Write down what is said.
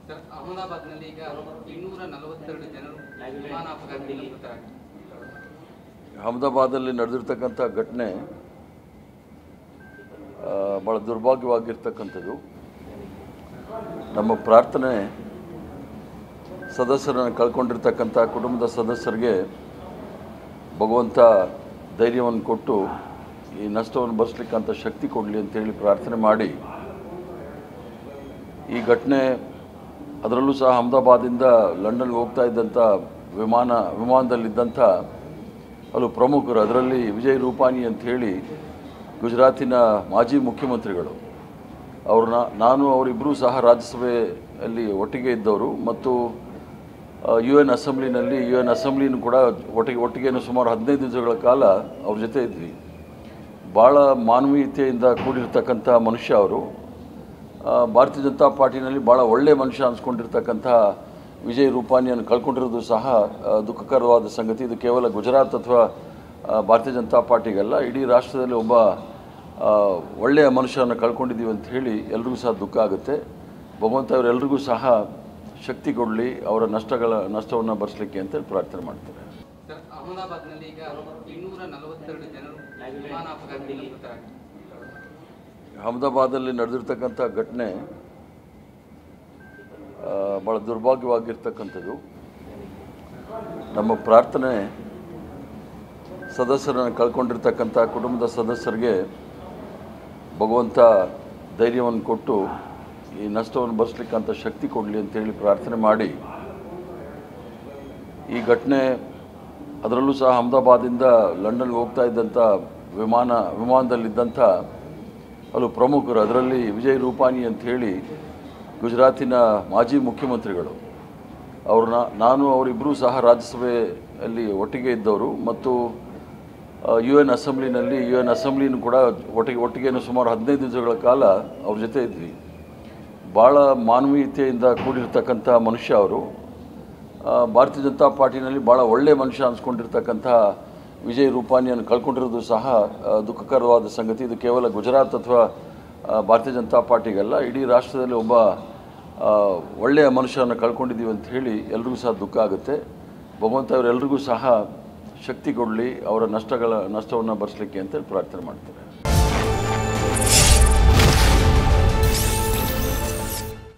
Sir, ಅಹಮದಾಬಾದ್ನಲ್ಲಿ ಈಗ 242 ಜನರು ವಿಮಾನ ಅಪಘಾತದಲ್ಲಿ ಮೃತರಾಗಿದ್ದಾರೆ. ಅಹಮದಾಬಾದಲ್ಲಿ ನಡೆದಿರ್ತಕ್ಕಂಥ ಘಟನೆ ಭಾಳ ದುರ್ಭಾಗ್ಯವಾಗಿರ್ತಕ್ಕಂಥದ್ದು. ನಮ್ಮ ಪ್ರಾರ್ಥನೆ ಸದಸ್ಯರನ್ನು ಕಳ್ಕೊಂಡಿರ್ತಕ್ಕಂಥ ಕುಟುಂಬದ ಸದಸ್ಯರಿಗೆ ಭಗವಂತ ಧೈರ್ಯವನ್ನು ಕೊಟ್ಟು ಈ ನಷ್ಟವನ್ನು ಭರಿಸಲಿಕ್ಕಂಥ ಶಕ್ತಿ ಕೊಡಲಿ ಅಂತೇಳಿ ಪ್ರಾರ್ಥನೆ ಮಾಡಿ, ಈ ಘಟನೆ ಅದರಲ್ಲೂ ಸಹ ಅಹಮದಾಬಾದಿಂದ ಲಂಡನ್ಗೆ ಹೋಗ್ತಾ ಇದ್ದಂಥ ವಿಮಾನದಲ್ಲಿದ್ದಂಥ ಹಲವು ಪ್ರಮುಖರು, ಅದರಲ್ಲಿ ವಿಜಯ್ ರೂಪಾನಿ ಅಂಥೇಳಿ ಗುಜರಾತಿನ ಮಾಜಿ ಮುಖ್ಯಮಂತ್ರಿಗಳು, ನಾನು ಅವರಿಬ್ಬರೂ ಸಹ ರಾಜ್ಯಸಭೆಯಲ್ಲಿ ಒಟ್ಟಿಗೆ ಇದ್ದವರು ಮತ್ತು ಯು ಎನ್ ಅಸೆಂಬ್ಲಿನೂ ಕೂಡ ಒಟ್ಟಿಗೆ ಸುಮಾರು 15 ದಿವಸಗಳ ಕಾಲ ಅವ್ರ ಜೊತೆ ಇದ್ವಿ. ಭಾಳ ಮಾನವೀಯತೆಯಿಂದ ಕೂಡಿರ್ತಕ್ಕಂಥ ಮನುಷ್ಯ ಅವರು. ಭಾರತೀಯ ಜನತಾ ಪಾರ್ಟಿನಲ್ಲಿ ಭಾಳ ಒಳ್ಳೆಯ ಮನುಷ್ಯ ಅನಿಸ್ಕೊಂಡಿರ್ತಕ್ಕಂಥ ವಿಜಯ್ ರೂಪಾನಿಯನ್ನು ಕಳ್ಕೊಂಡಿರೋದು ಸಹ ದುಃಖಕರವಾದ ಸಂಗತಿ. ಇದು ಕೇವಲ ಗುಜರಾತ್ ಅಥವಾ ಭಾರತೀಯ ಜನತಾ ಪಾರ್ಟಿಗಲ್ಲ, ಇಡೀ ರಾಷ್ಟ್ರದಲ್ಲಿ ಒಬ್ಬ ಒಳ್ಳೆಯ ಮನುಷ್ಯನ ಕಳ್ಕೊಂಡಿದ್ದೀವಿ ಅಂತ ಹೇಳಿ ಎಲ್ರಿಗೂ ಸಹ ದುಃಖ ಆಗುತ್ತೆ. ಭಗವಂತ ಅವರೆಲ್ಲರಿಗೂ ಸಹ ಶಕ್ತಿ ಕೊಡಲಿ, ಅವರ ನಷ್ಟವನ್ನು ಭರಿಸಲಿಕ್ಕೆ ಅಂತ ಪ್ರಾರ್ಥನೆ ಮಾಡ್ತಾರೆ. ಸರ್, ಅಹಮದಾಬಾದ್ನಲ್ಲಿ ಈಗ 242 ಜನರು ವಿಮಾನ ಅಪಘಾತದಲ್ಲಿ ಮೃತರಾಗಿದ್ದಾರೆ. ಅಹಮದಾಬಾದಲ್ಲಿ ನಡೆದಿರ್ತಕ್ಕಂಥ ಘಟನೆ ಭಾಳ ದುರ್ಭಾಗ್ಯವಾಗಿರ್ತಕ್ಕಂಥದ್ದು. ನಮ್ಮ ಪ್ರಾರ್ಥನೆ ಸದಸ್ಯರನ್ನು ಕಳ್ಕೊಂಡಿರ್ತಕ್ಕಂಥ ಕುಟುಂಬದ ಸದಸ್ಯರಿಗೆ ಭಗವಂತ ಧೈರ್ಯವನ್ನು ಕೊಟ್ಟು ಈ ನಷ್ಟವನ್ನು ಭರಿಸಲಿಕ್ಕಂಥ ಶಕ್ತಿ ಕೊಡಲಿ ಅಂತೇಳಿ ಪ್ರಾರ್ಥನೆ ಮಾಡಿ, ಈ ಘಟನೆ ಅದರಲ್ಲೂ ಸಹ ಅಹಮದಾಬಾದಿಂದ ಲಂಡನ್ಗೆ ಹೋಗ್ತಾ ಇದ್ದಂಥ ವಿಮಾನದಲ್ಲಿದ್ದಂಥ ಹಲವು ಪ್ರಮುಖರು, ಅದರಲ್ಲಿ ವಿಜಯ್ ರೂಪಾನಿ ಅಂಥೇಳಿ ಗುಜರಾತಿನ ಮಾಜಿ ಮುಖ್ಯಮಂತ್ರಿಗಳು, ನಾನು ಅವರಿಬ್ಬರೂ ಸಹ ರಾಜ್ಯಸಭೆಯಲ್ಲಿ ಒಟ್ಟಿಗೆ ಇದ್ದವರು ಮತ್ತು ಯು ಎನ್ ಅಸೆಂಬ್ಲಿನೂ ಕೂಡ ಒಟ್ಟಿಗೆ ಸುಮಾರು 15 ದಿವಸಗಳ ಕಾಲ ಅವ್ರ ಜೊತೆ ಇದ್ವಿ. ಭಾಳ ಮಾನವೀಯತೆಯಿಂದ ಕೂಡಿರ್ತಕ್ಕಂಥ ಮನುಷ್ಯ ಅವರು. ಭಾರತೀಯ ಜನತಾ ಪಾರ್ಟಿನಲ್ಲಿ ಭಾಳ ಒಳ್ಳೆಯ ಮನುಷ್ಯ ಅನಿಸ್ಕೊಂಡಿರ್ತಕ್ಕಂಥ ವಿಜಯ್ ರೂಪಾನಿಯನ್ನು ಕಳ್ಕೊಂಡಿರೋದು ಸಹ ದುಃಖಕರವಾದ ಸಂಗತಿ. ಇದು ಕೇವಲ ಗುಜರಾತ್ ಅಥವಾ ಭಾರತೀಯ ಜನತಾ ಪಾರ್ಟಿಗಲ್ಲ, ಇಡೀ ರಾಷ್ಟ್ರದಲ್ಲಿ ಒಬ್ಬ ಒಳ್ಳೆಯ ಮನುಷ್ಯನ ಕಳ್ಕೊಂಡಿದ್ದೀವಿ ಅಂತ ಹೇಳಿ ಎಲ್ರಿಗೂ ಸಹ ದುಃಖ ಆಗುತ್ತೆ. ಭಗವಂತ ಅವರೆಲ್ಲರಿಗೂ ಸಹ ಶಕ್ತಿ ಕೊಡಲಿ, ಅವರ ನಷ್ಟವನ್ನು ಭರಿಸಲಿಕ್ಕೆ ಅಂತ ಪ್ರಾರ್ಥನೆ ಮಾಡ್ತಾರೆ.